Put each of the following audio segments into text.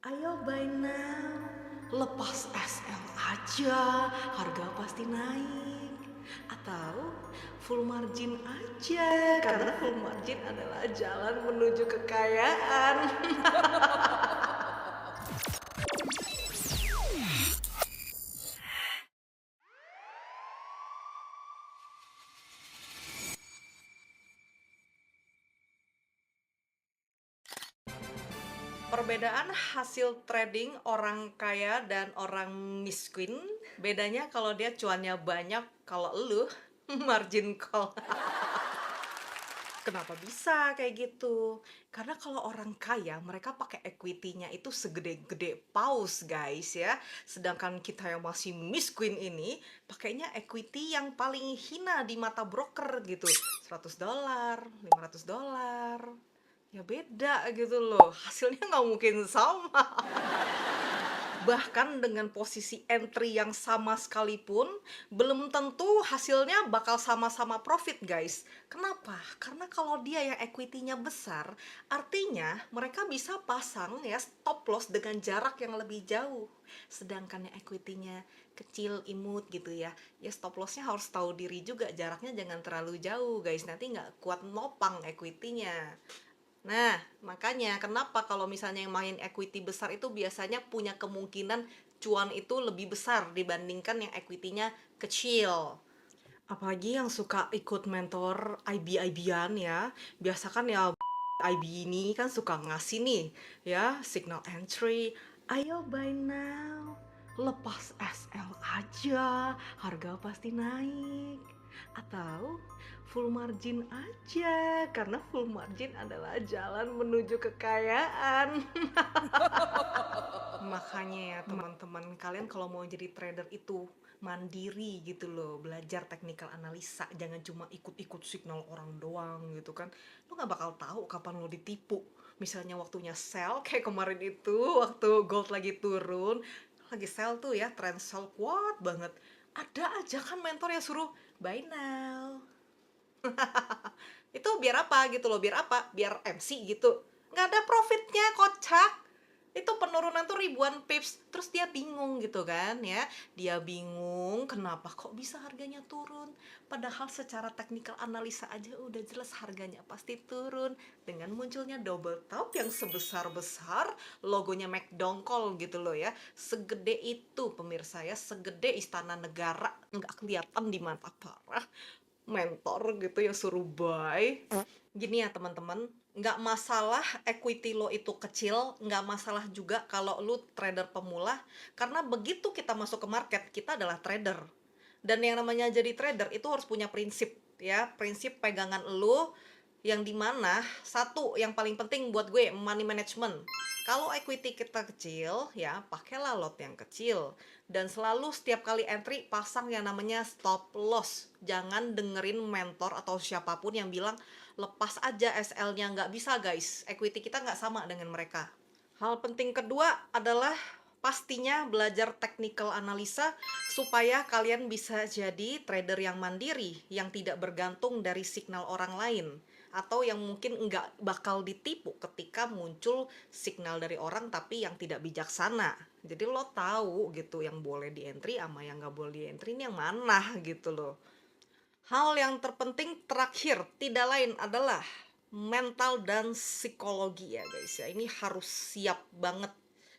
Ayo buy now, lepas SL aja, harga pasti naik. Atau full margin aja, karena full margin adalah jalan menuju kekayaan. Perbedaan hasil trading orang kaya dan orang miskin, bedanya kalau dia cuannya banyak, kalau lu margin call. Kenapa bisa kayak gitu? Karena kalau orang kaya, mereka pakai equity-nya itu segede-gede paus, guys ya. Sedangkan kita yang masih miskin ini, pakainya equity yang paling hina di mata broker gitu. $100, $500. Ya beda gitu loh. Hasilnya nggak mungkin sama. Bahkan dengan posisi entry yang sama sekalipun, belum tentu hasilnya bakal sama-sama profit, guys. Kenapa? Karena kalau dia yang equity-nya besar, artinya mereka bisa pasang ya stop loss dengan jarak yang lebih jauh. Sedangkan yang equity-nya kecil, imut gitu ya, ya stop loss-nya harus tahu diri juga, jaraknya jangan terlalu jauh, guys. Nanti nggak kuat nopang equity-nya. Nah, makanya kenapa kalau misalnya yang main equity besar itu biasanya punya kemungkinan cuan itu lebih besar dibandingkan yang equity-nya kecil. Apalagi yang suka ikut mentor IB-IB-an ya. Biasa kan ya IB ini kan suka ngasih nih ya signal entry. Ayo buy now, lepas SL aja, harga pasti naik. Atau full margin aja, karena full margin adalah jalan menuju kekayaan. Makanya ya teman-teman, kalian kalau mau jadi trader itu mandiri gitu loh, belajar technical analisa, jangan cuma ikut-ikut signal orang doang gitu kan. Lu nggak bakal tahu kapan lo ditipu. Misalnya waktunya sell kayak kemarin itu, waktu gold lagi turun, lagi sell tuh ya, trend sell kuat banget. Ada aja kan mentor yang suruh buy now. Itu biar apa gitu loh, biar apa? Biar MC gitu. Nggak ada profitnya, kocak. Itu penurunan tuh ribuan pips, terus dia bingung gitu kan ya. Dia bingung kenapa kok bisa harganya turun. Padahal secara teknikal analisa aja udah jelas harganya pasti turun. Dengan munculnya double top yang sebesar-besar, logonya McDongkol gitu loh ya. Segede itu pemirsa ya, segede istana negara. Nggak kelihatan di mata parah mentor gitu yang suruh buy. Gini ya teman-teman, nggak masalah equity lo itu kecil, nggak masalah juga kalau lu trader pemula, karena begitu kita masuk ke market, kita adalah trader. Dan yang namanya jadi trader itu harus punya prinsip ya, prinsip pegangan lu yang dimana satu yang paling penting buat gue money management. Kalau equity kita kecil ya pakailah lot yang kecil, dan selalu setiap kali entry pasang yang namanya stop loss. Jangan dengerin mentor atau siapapun yang bilang lepas aja SL-nya, nggak bisa guys, equity kita nggak sama dengan mereka. Hal penting kedua adalah pastinya belajar technical analisa supaya kalian bisa jadi trader yang mandiri, yang tidak bergantung dari signal orang lain, atau yang mungkin nggak bakal ditipu ketika muncul signal dari orang tapi yang tidak bijaksana. Jadi lo tahu gitu yang boleh di entry sama yang nggak boleh di entry ini yang mana gitu loh. Hal yang terpenting terakhir tidak lain adalah mental dan psikologi ya guys ya. Ini harus siap banget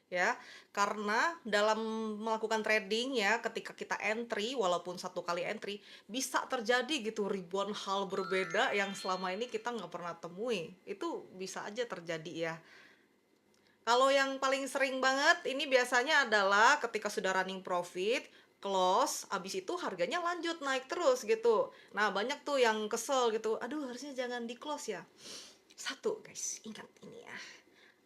ya. Karena dalam melakukan trading ya, ketika kita entry walaupun satu kali entry bisa terjadi gitu ribuan hal berbeda yang selama ini kita nggak pernah temui. Itu bisa aja terjadi ya. Kalau yang paling sering banget ini biasanya adalah ketika sudah running profit, close, abis itu harganya lanjut naik terus gitu. Nah, banyak tuh yang kesel gitu. Aduh, harusnya jangan di close ya. Satu, guys, ingat ini ya.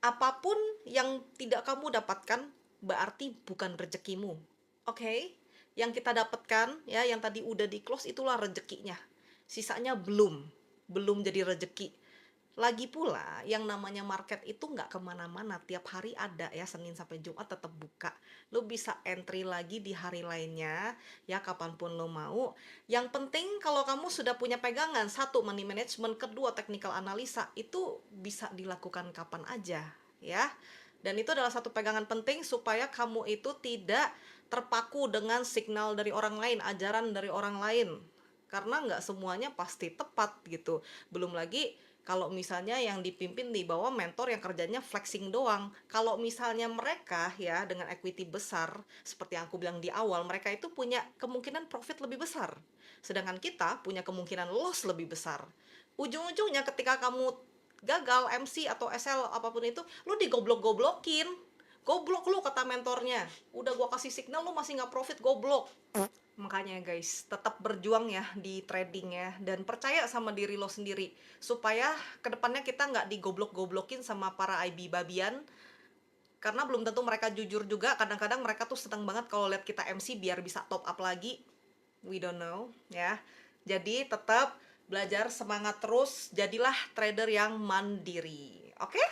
Apapun yang tidak kamu dapatkan berarti bukan rezekimu. Oke? Yang kita dapatkan ya, yang tadi udah di close itulah rezekinya. Sisanya belum jadi rezeki. Lagi pula, yang namanya market itu nggak kemana-mana, tiap hari ada ya, Senin sampai Jumat tetap buka. Lo bisa entry lagi di hari lainnya, ya kapanpun lo mau. Yang penting kalau kamu sudah punya pegangan, satu, money management, kedua, technical analisa, itu bisa dilakukan kapan aja, ya. Dan itu adalah satu pegangan penting supaya kamu itu tidak terpaku dengan signal dari orang lain, ajaran dari orang lain. Karena nggak semuanya pasti tepat gitu. Belum lagi kalau misalnya yang dipimpin di bawah mentor yang kerjanya flexing doang. Kalau misalnya mereka ya dengan equity besar, seperti yang aku bilang di awal, mereka itu punya kemungkinan profit lebih besar. Sedangkan kita punya kemungkinan loss lebih besar. Ujung-ujungnya ketika kamu gagal MC atau SL apapun itu, lu digoblok-goblokin. Goblok lu kata mentornya. Udah gua kasih signal lu masih nggak profit, goblok. Makanya guys, tetap berjuang ya di trading ya, dan percaya sama diri lo sendiri supaya kedepannya kita nggak digoblok-goblokin sama para IB babian, karena belum tentu mereka jujur juga. Kadang-kadang mereka tuh seneng banget kalau lihat kita MC biar bisa top up lagi. We don't know ya. Jadi tetap belajar, semangat terus, jadilah trader yang mandiri. Oke?